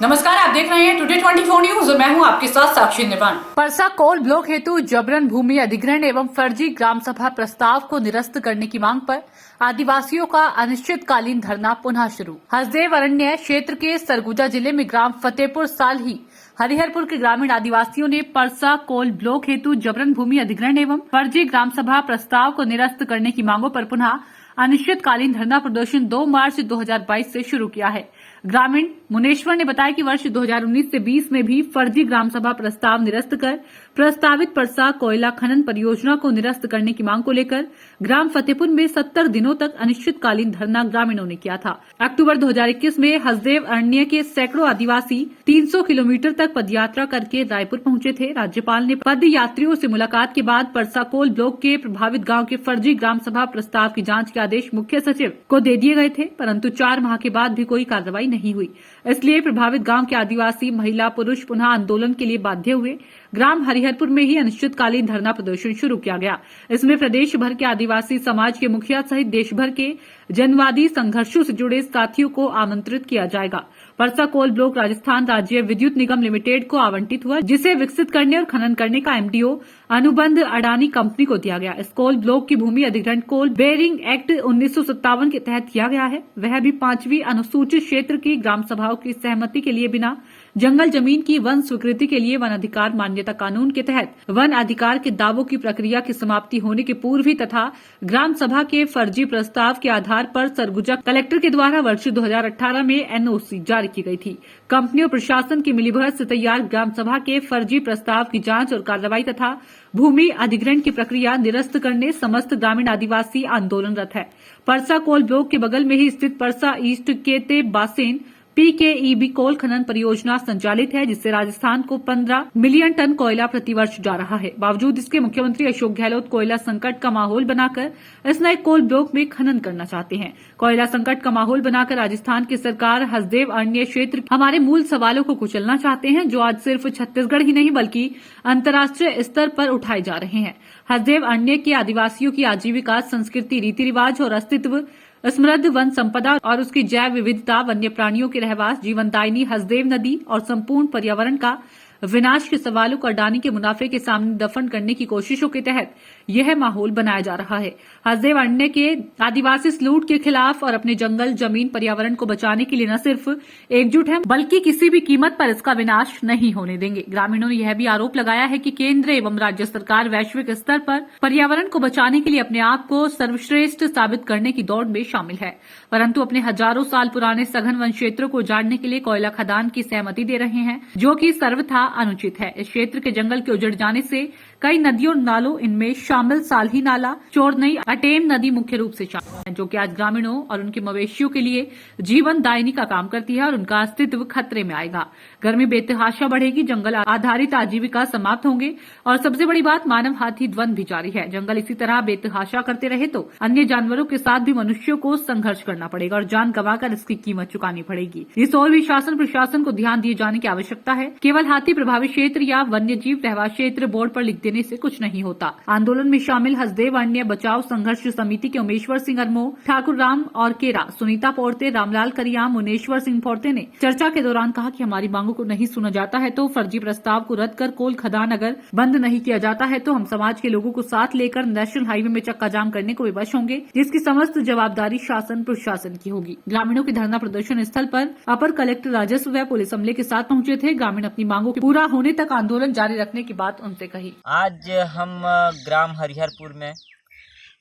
नमस्कार, आप देख रहे हैं टुडे 24 न्यूज और मैं हूं आपके साथ साक्षी निपान। परसा कोल ब्लॉक हेतु जबरन भूमि अधिग्रहण एवं फर्जी ग्राम सभा प्रस्ताव को निरस्त करने की मांग पर आदिवासियों का अनिश्चितकालीन धरना पुनः शुरू। हसदेव अरण्य क्षेत्र के सरगुजा जिले में ग्राम फतेहपुर सालही हरिहरपुर के ग्रामीण आदिवासियों ने परसा कोल ब्लॉक हेतु जबरन भूमि अधिग्रहण एवं फर्जी ग्राम सभा प्रस्ताव को निरस्त करने की मांगों पर पुनः अनिश्चितकालीन धरना प्रदर्शन 2 मार्च 2022 से शुरू किया है। ग्रामीण मुनेश्वर ने बताया कि वर्ष 2019 से 20 में भी फर्जी ग्राम सभा प्रस्ताव निरस्त कर प्रस्तावित परसा कोयला खनन परियोजना को निरस्त करने की मांग को लेकर ग्राम फतेहपुर में 70 दिनों तक अनिश्चितकालीन धरना ग्रामीणों ने किया था। अक्टूबर 2021 में हसदेव अरण्य के सैकड़ों आदिवासी 300 किलोमीटर तक पदयात्रा करके रायपुर पहुंचे थे। राज्यपाल ने पद यात्रियों से मुलाकात के बाद परसा कोल ब्लॉक के प्रभावित गांव के फर्जी ग्राम सभा प्रस्ताव की जांच के आदेश मुख्य सचिव को दे दिए गए थे, परंतु 4 माह के बाद भी कोई कार्रवाई नहीं हुई। इसलिए प्रभावित गांव के आदिवासी महिला पुरुष पुनः आंदोलन के लिए बाध्य हुए। ग्राम हरिहरपुर में ही अनिश्चितकालीन धरना प्रदर्शन शुरू किया गया। इसमें प्रदेश भर के आदिवासी समाज के मुखिया सहित देश भर के जनवादी संघर्षों से जुड़े साथियों को आमंत्रित किया जाएगा। परसा कोल ब्लॉक राजस्थान राज्य विद्युत निगम लिमिटेड को आवंटित हुआ, जिसे विकसित करने और खनन करने का एमडीओ अनुबंध अडानी कंपनी को दिया गया। इस कोल ब्लॉक की भूमि अधिग्रहण कोल बेरिंग एक्ट 1957 के तहत किया गया है, वह भी 5वीं अनुसूचित क्षेत्र की ग्राम सभाओं की सहमति के लिए बिना जंगल जमीन की वन स्वीकृति के लिए वन अधिकार मान्यता कानून के तहत वन अधिकार के दावों की प्रक्रिया की समाप्ति होने के पूर्व ही तथा ग्राम सभा के फर्जी प्रस्ताव के आधार पर सरगुजा कलेक्टर के द्वारा वर्ष 2018 में एनओसी जारी की गई थी। कंपनी और प्रशासन की मिलीभगत से तैयार ग्राम सभा के फर्जी प्रस्ताव की जांच और कार्रवाई तथा भूमि अधिग्रहण की प्रक्रिया निरस्त करने समस्त ग्रामीण आदिवासी आंदोलनरत है। परसा कोल ब्लॉक के बगल में ही स्थित परसा ईस्ट केते बासेन पीकेईबी कोल खनन परियोजना संचालित है, जिससे राजस्थान को 15 मिलियन टन कोयला प्रतिवर्ष जा रहा है। बावजूद इसके मुख्यमंत्री अशोक गहलोत कोयला संकट का माहौल बनाकर इस नए कोल ब्लॉक में खनन करना चाहते हैं। कोयला संकट का माहौल बनाकर राजस्थान की सरकार हसदेव अरण्य क्षेत्र हमारे मूल सवालों को कुचलना चाहते हैं, जो आज सिर्फ छत्तीसगढ़ ही नहीं बल्कि अंतर्राष्ट्रीय स्तर पर उठाए जा रहे हैं। हसदेव अरण्य के आदिवासियों की आजीविका, संस्कृति, रीति रिवाज और अस्तित्व, समृद्ध वन संपदा और उसकी जैव विविधता, वन्य प्राणियों के रहवास, जीवनदायिनी हसदेव नदी और संपूर्ण पर्यावरण का विनाश के सवालों को अडानी के मुनाफे के सामने दफन करने की कोशिशों के तहत यह माहौल बनाया जा रहा है। हसदेव अरण्य के आदिवासी इस लूट के खिलाफ और अपने जंगल, जमीन, पर्यावरण को बचाने के लिए न सिर्फ एकजुट है बल्कि किसी भी कीमत पर इसका विनाश नहीं होने देंगे। ग्रामीणों ने यह भी आरोप लगाया है कि केंद्र एवं राज्य सरकार वैश्विक स्तर पर पर्यावरण को बचाने के लिए अपने आप को सर्वश्रेष्ठ साबित करने की दौड़ में शामिल है, परंतु अपने हजारों साल पुराने सघन वन क्षेत्रों को उजाड़ने के लिए कोयला खदान की सहमति दे रहे हैं, जो कि सर्वथा अनुचित है। इस क्षेत्र के जंगल के उजड़ जाने से कई नदियों और नालों, इनमें शामिल सालही नाला, चोरनई, अटेम नदी मुख्य रूप से शामिल है, जो कि आज ग्रामीणों और उनके मवेशियों के लिए जीवन दायिनी का काम करती है और उनका अस्तित्व खतरे में आएगा। गर्मी बेतहाशा बढ़ेगी, जंगल आधारित आजीविका समाप्त होंगे और सबसे बड़ी बात, मानव हाथी द्वंद भी जारी है। जंगल इसी तरह बेतहाशा करते रहे तो अन्य जानवरों के साथ भी मनुष्यों को संघर्ष करना पड़ेगा और जान गंवाकर इसकी कीमत चुकानी पड़ेगी। इस ओर भी शासन प्रशासन को ध्यान दिए जाने की आवश्यकता है। केवल हाथी प्रभावित क्षेत्र या वन्य जीव रहवास क्षेत्र बोर्ड पर लिख देने से कुछ नहीं होता। आंदोलन में शामिल हसदेव अरण्य बचाओ संघर्ष समिति के उमेश्वर सिंह अरमो, ठाकुर राम और केरा, सुनीता पोर्ते, रामलाल करियाम, मुनेश्वर सिंह पोर्ते ने चर्चा के दौरान कहा कि हमारी मांगों को नहीं सुना जाता है तो फर्जी प्रस्ताव को रद्द कर कोल खदान अगर बंद नहीं किया जाता है तो हम समाज के लोगों को साथ लेकर नेशनल हाईवे में चक्का जाम करने को विवश होंगे, जिसकी समस्त जवाबदारी शासन प्रशासन की होगी। ग्रामीणों के धरना प्रदर्शन स्थल पर अपर कलेक्टर राजस्व व पुलिस अमले के साथ पहुंचे थे। ग्रामीण अपनी मांगों के पूरा होने तक आंदोलन जारी रखने की बात उनसे कही। आज हम ग्राम हरिहरपुर में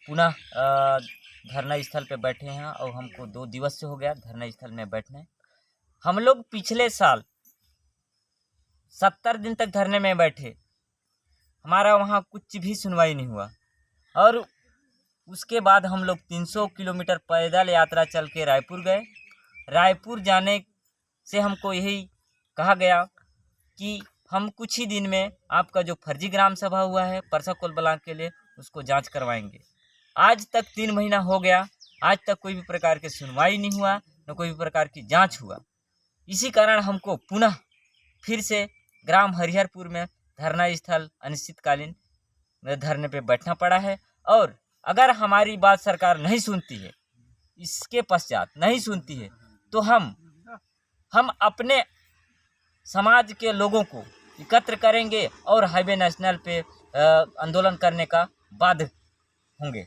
पुनः धरना स्थल पे बैठे हैं और हमको 2 दिवस से हो गया धरना स्थल में बैठने। हम लोग पिछले साल 70 दिन तक धरने में बैठे, हमारा वहाँ कुछ भी सुनवाई नहीं हुआ और उसके बाद हम लोग 300 किलोमीटर पैदल यात्रा चल के रायपुर गए। रायपुर जाने से हमको यही कहा गया कि हम कुछ ही दिन में आपका जो फर्जी ग्राम सभा हुआ है परसा कोल ब्लॉक के लिए उसको जांच करवाएंगे। आज तक 3 महीना हो गया, आज तक कोई भी प्रकार की सुनवाई नहीं हुआ, न कोई भी प्रकार की जांच हुआ। इसी कारण हमको पुनः फिर से ग्राम हरिहरपुर में धरना स्थल अनिश्चितकालीन धरने पे बैठना पड़ा है। और अगर हमारी बात सरकार नहीं सुनती है, इसके पश्चात नहीं सुनती है, तो हम अपने समाज के लोगों को एकत्र करेंगे और हाईवे नेशनल पे आंदोलन करने का बाध्य होंगे।